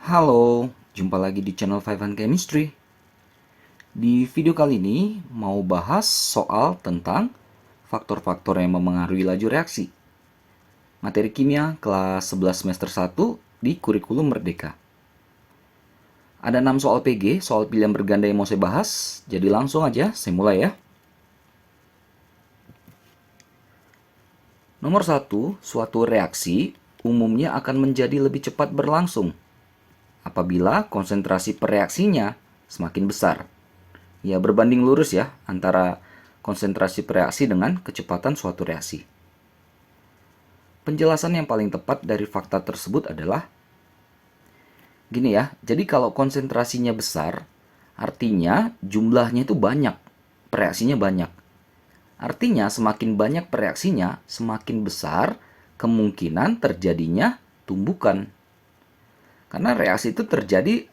Halo, jumpa lagi di channel Five and Chemistry. Di video kali ini mau bahas soal tentang faktor-faktor yang memengaruhi laju reaksi. Materi kimia kelas 11 semester 1 di kurikulum Merdeka. Ada 6 soal PG, soal pilihan berganda yang mau saya bahas, jadi langsung aja saya mulai ya. Nomor 1, suatu reaksi umumnya akan menjadi lebih cepat berlangsung apabila konsentrasi per reaksinya semakin besar. Ya, berbanding lurus ya antara konsentrasi per reaksi dengan kecepatan suatu reaksi. Penjelasan yang paling tepat dari fakta tersebut adalah gini ya. Jadi kalau konsentrasinya besar, artinya jumlahnya itu banyak, reaksinya banyak. Artinya semakin banyak reaksinya, semakin besar kemungkinan terjadinya tumbukan. Karena reaksi itu terjadi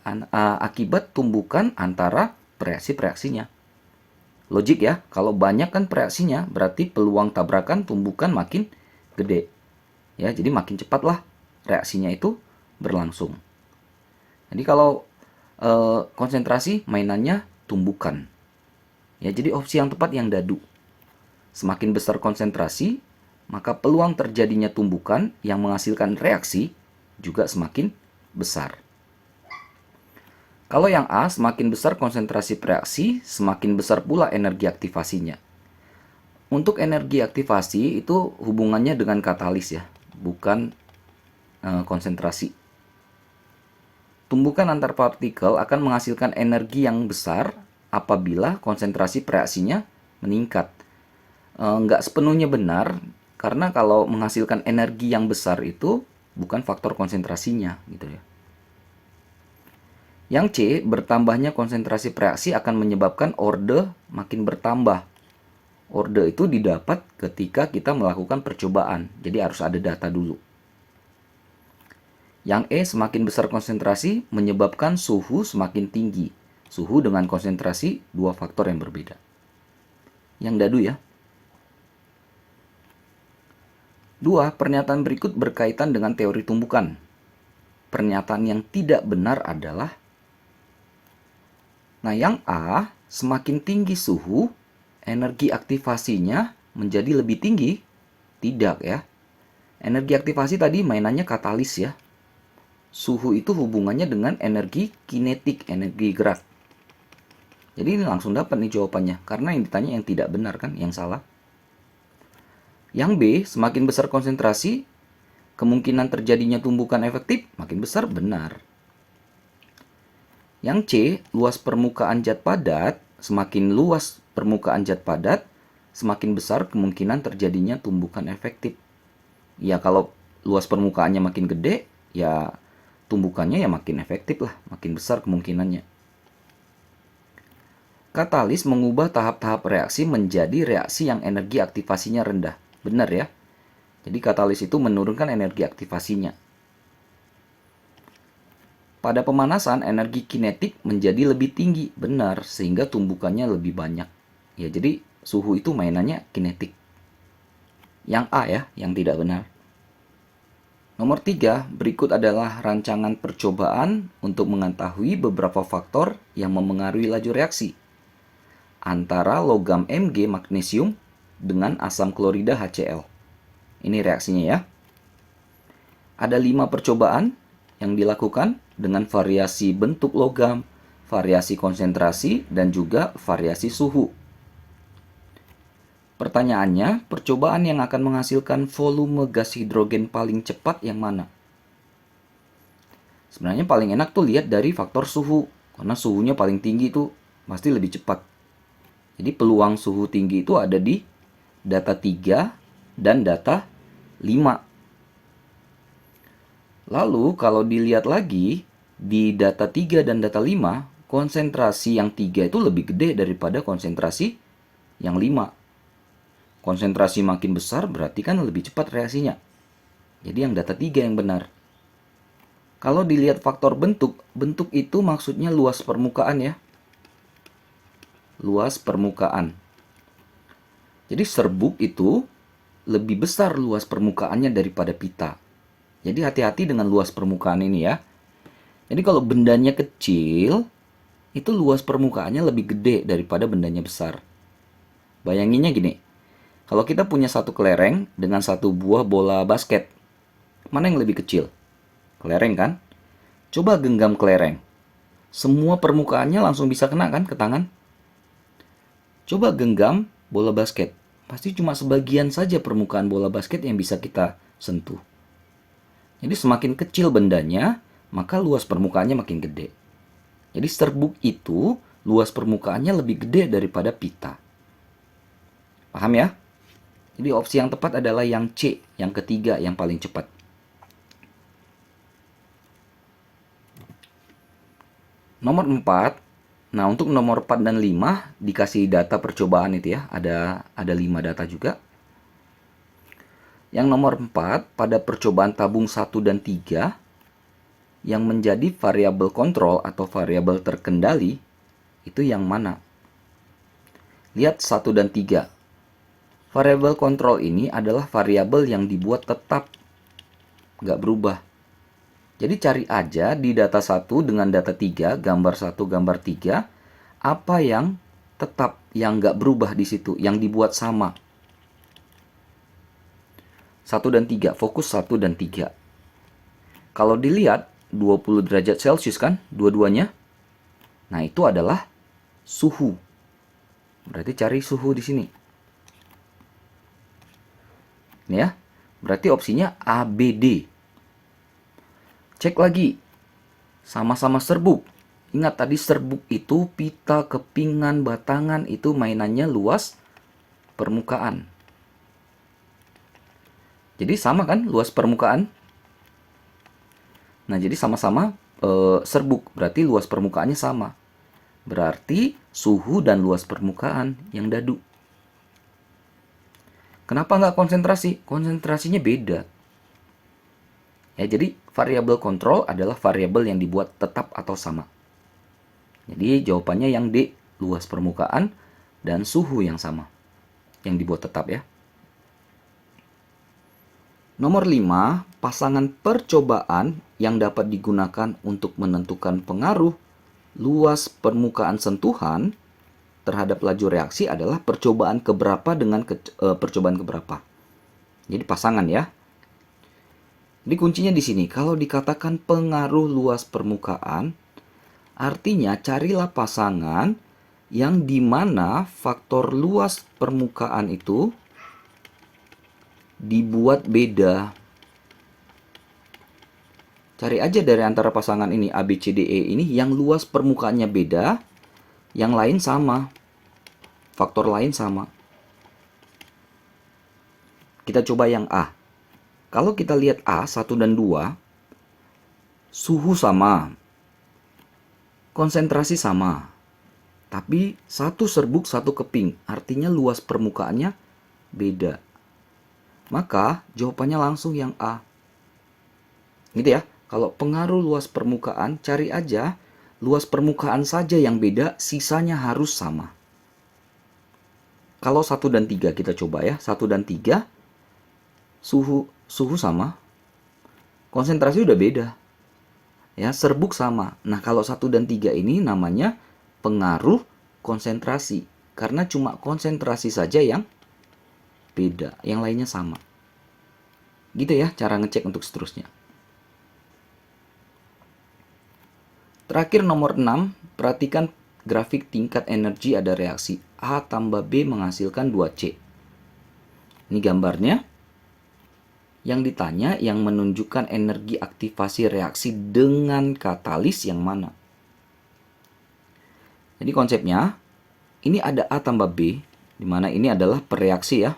akibat tumbukan antara reaksi-reaksinya. Logik ya, kalau banyak kan reaksinya, berarti peluang tabrakan tumbukan makin gede. Ya, jadi makin cepatlah reaksinya itu berlangsung. Jadi kalau konsentrasi mainannya tumbukan. Ya, jadi opsi yang tepat yang dadu. Semakin besar konsentrasi, maka peluang terjadinya tumbukan yang menghasilkan reaksi juga semakin besar. Kalau yang A, semakin besar konsentrasi reaksi, semakin besar pula energi aktivasinya. Untuk energi aktivasi itu hubungannya dengan katalis ya, bukan konsentrasi. Tumbukan antar partikel akan menghasilkan energi yang besar apabila konsentrasi reaksinya meningkat. Nggak sepenuhnya benar, karena kalau menghasilkan energi yang besar itu bukan faktor konsentrasinya gitu ya. Yang C, bertambahnya konsentrasi reaksi akan menyebabkan orde makin bertambah. Orde itu didapat ketika kita melakukan percobaan, jadi harus ada data dulu. Yang E, semakin besar konsentrasi menyebabkan suhu semakin tinggi. Suhu dengan konsentrasi dua faktor yang berbeda. Yang dadu ya. 2. Pernyataan berikut berkaitan dengan teori tumbukan. Pernyataan yang tidak benar adalah, nah yang A, semakin tinggi suhu, energi aktivasinya menjadi lebih tinggi. Tidak ya. Energi aktivasi tadi mainannya katalis ya. Suhu itu hubungannya dengan energi kinetik, energi gerak. Jadi ini langsung dapat nih jawabannya, karena yang ditanya yang tidak benar kan, yang salah. Yang B, semakin besar konsentrasi, kemungkinan terjadinya tumbukan efektif makin besar, benar. Yang C, luas permukaan zat padat, semakin luas permukaan zat padat, semakin besar kemungkinan terjadinya tumbukan efektif. Ya kalau luas permukaannya makin gede, ya tumbukannya ya makin efektif lah, makin besar kemungkinannya. Katalis mengubah tahap-tahap reaksi menjadi reaksi yang energi aktivasinya rendah. Benar ya. Jadi katalis itu menurunkan energi aktivasinya. Pada pemanasan, energi kinetik menjadi lebih tinggi. Benar, sehingga tumbukannya lebih banyak. Ya, jadi suhu itu mainannya kinetik. Yang A ya, yang tidak benar. Nomor 3, berikut adalah rancangan percobaan untuk mengetahui beberapa faktor yang memengaruhi laju reaksi antara logam Mg magnesium dengan asam klorida HCl. Ini reaksinya ya. Ada 5 percobaan yang dilakukan dengan variasi bentuk logam, variasi konsentrasi, dan juga variasi suhu. Pertanyaannya, percobaan yang akan menghasilkan volume gas hidrogen paling cepat yang mana? Sebenarnya paling enak tuh lihat dari faktor suhu, karena suhunya paling tinggi itu pasti lebih cepat. Jadi peluang suhu tinggi itu ada di data 3 dan data 5. Lalu kalau dilihat lagi di data 3 dan data 5, konsentrasi yang 3 itu lebih gede daripada konsentrasi yang 5. Konsentrasi makin besar berarti kan lebih cepat reaksinya. Jadi yang data 3 yang benar. Kalau dilihat faktor bentuk, bentuk itu maksudnya luas permukaan ya. Luas permukaan. Jadi serbuk itu lebih besar luas permukaannya daripada pita. Jadi hati-hati dengan luas permukaan ini ya. Jadi kalau bendanya kecil, itu luas permukaannya lebih gede daripada bendanya besar. Bayanginnya gini, kalau kita punya satu kelereng dengan satu buah bola basket, mana yang lebih kecil? Kelereng kan? Coba genggam kelereng. Semua permukaannya langsung bisa kena kan ke tangan? Coba genggam bola basket. Pasti cuma sebagian saja permukaan bola basket yang bisa kita sentuh. Jadi semakin kecil bendanya, maka luas permukaannya makin gede. Jadi serbuk itu luas permukaannya lebih gede daripada pita. Paham ya? Jadi opsi yang tepat adalah yang C, yang ketiga, yang paling cepat. Nomor 4. Nah, untuk nomor 4 dan 5 dikasih data percobaan itu ya. Ada 5 data juga. Yang nomor 4 pada percobaan tabung 1 dan 3 yang menjadi variabel kontrol atau variabel terkendali itu yang mana? Lihat 1 dan 3. Variabel kontrol ini adalah variabel yang dibuat tetap, nggak berubah. Jadi cari aja di data 1 dengan data 3, gambar 1, gambar 3, apa yang tetap, yang nggak berubah di situ, yang dibuat sama. 1 dan 3, fokus 1 dan 3. Kalau dilihat, 20 derajat Celcius kan, dua-duanya. Nah, itu adalah suhu. Berarti cari suhu di sini. Ini ya, berarti opsinya A, B, D. Cek lagi, sama-sama serbuk. Ingat tadi serbuk itu pita, kepingan, batangan itu mainannya luas permukaan. Jadi sama kan luas permukaan? Nah, jadi sama-sama serbuk, berarti luas permukaannya sama. Berarti suhu dan luas permukaan yang dadu. Kenapa nggak konsentrasi? Konsentrasinya beda. Ya, jadi variabel kontrol adalah variabel yang dibuat tetap atau sama. Jadi jawabannya yang D, luas permukaan dan suhu yang sama. Yang dibuat tetap ya. Nomor 5, pasangan percobaan yang dapat digunakan untuk menentukan pengaruh luas permukaan sentuhan terhadap laju reaksi adalah percobaan keberapa dengan percobaan keberapa. Jadi pasangan ya. Jadi kuncinya di sini. Kalau dikatakan pengaruh luas permukaan, artinya carilah pasangan yang dimana faktor luas permukaan itu dibuat beda. Cari aja dari antara pasangan ini A, B, C, D, E ini yang luas permukaannya beda, yang lain sama. Faktor lain sama. Kita coba yang A. Kalau kita lihat A, 1 dan 2, suhu sama, konsentrasi sama. Tapi satu serbuk, satu keping, artinya luas permukaannya beda. Maka jawabannya langsung yang A. Gitu ya. Kalau pengaruh luas permukaan, cari aja luas permukaan saja yang beda, sisanya harus sama. Kalau 1 dan 3 kita coba ya. 1 dan 3, suhu sama, konsentrasi udah beda. Ya, serbuk sama. Nah, kalau 1 dan 3 ini namanya pengaruh konsentrasi. Karena cuma konsentrasi saja yang beda, yang lainnya sama. Gitu ya cara ngecek untuk seterusnya. Terakhir nomor 6, perhatikan grafik tingkat energi ada reaksi A tambah B menghasilkan 2C. Ini gambarnya. Yang ditanya yang menunjukkan energi aktivasi reaksi dengan katalis yang mana. Jadi konsepnya, ini ada A tambah B, di mana ini adalah pereaksi ya.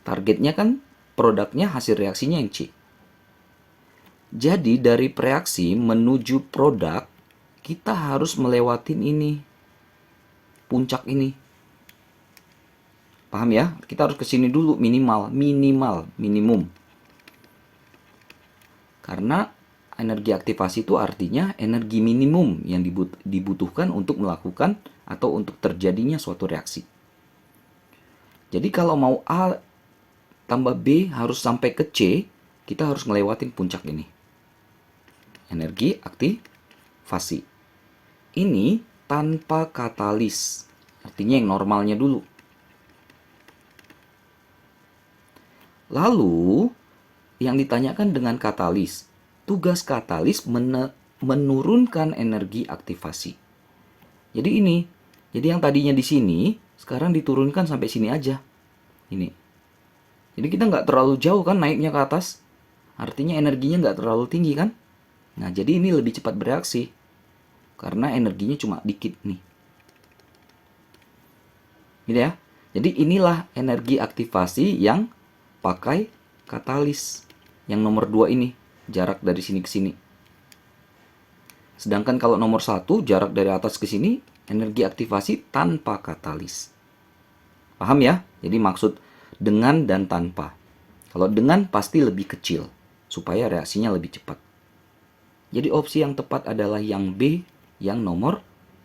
Targetnya kan produknya hasil reaksinya yang C. Jadi dari reaksi menuju produk, kita harus melewatin ini. Puncak ini. Paham ya? Kita harus ke sini dulu minimum. Karena energi aktivasi itu artinya energi minimum yang dibutuhkan untuk melakukan atau untuk terjadinya suatu reaksi. Jadi kalau mau A tambah B harus sampai ke C, kita harus ngelewatin puncak ini. energi aktivasi. Ini tanpa katalis, artinya yang normalnya dulu. Lalu, yang ditanyakan dengan katalis, tugas katalis menurunkan energi aktivasi. Jadi ini, jadi yang tadinya di sini, sekarang diturunkan sampai sini aja. Ini. Jadi kita nggak terlalu jauh kan naiknya ke atas. Artinya energinya nggak terlalu tinggi kan. Nah, jadi ini lebih cepat bereaksi. Karena energinya cuma dikit nih. Gitu ya. Jadi inilah energi aktivasi yang pakai katalis. Yang nomor 2 ini, jarak dari sini ke sini. Sedangkan kalau nomor 1, jarak dari atas ke sini, energi aktivasi tanpa katalis. Paham ya? Jadi maksud dengan dan tanpa. Kalau dengan pasti lebih kecil, supaya reaksinya lebih cepat. Jadi opsi yang tepat adalah yang B, yang nomor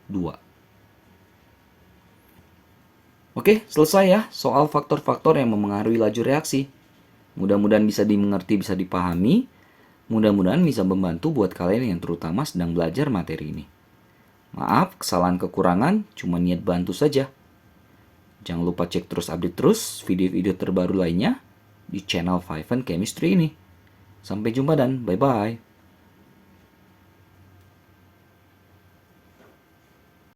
2. Oke, selesai ya soal faktor-faktor yang memengaruhi laju reaksi. Mudah-mudahan bisa dimengerti, bisa dipahami. Mudah-mudahan bisa membantu buat kalian yang terutama sedang belajar materi ini. Maaf, kesalahan kekurangan, cuma niat bantu saja. Jangan lupa cek terus update terus video-video terbaru lainnya di channel Five Chemistry ini. Sampai jumpa dan bye-bye.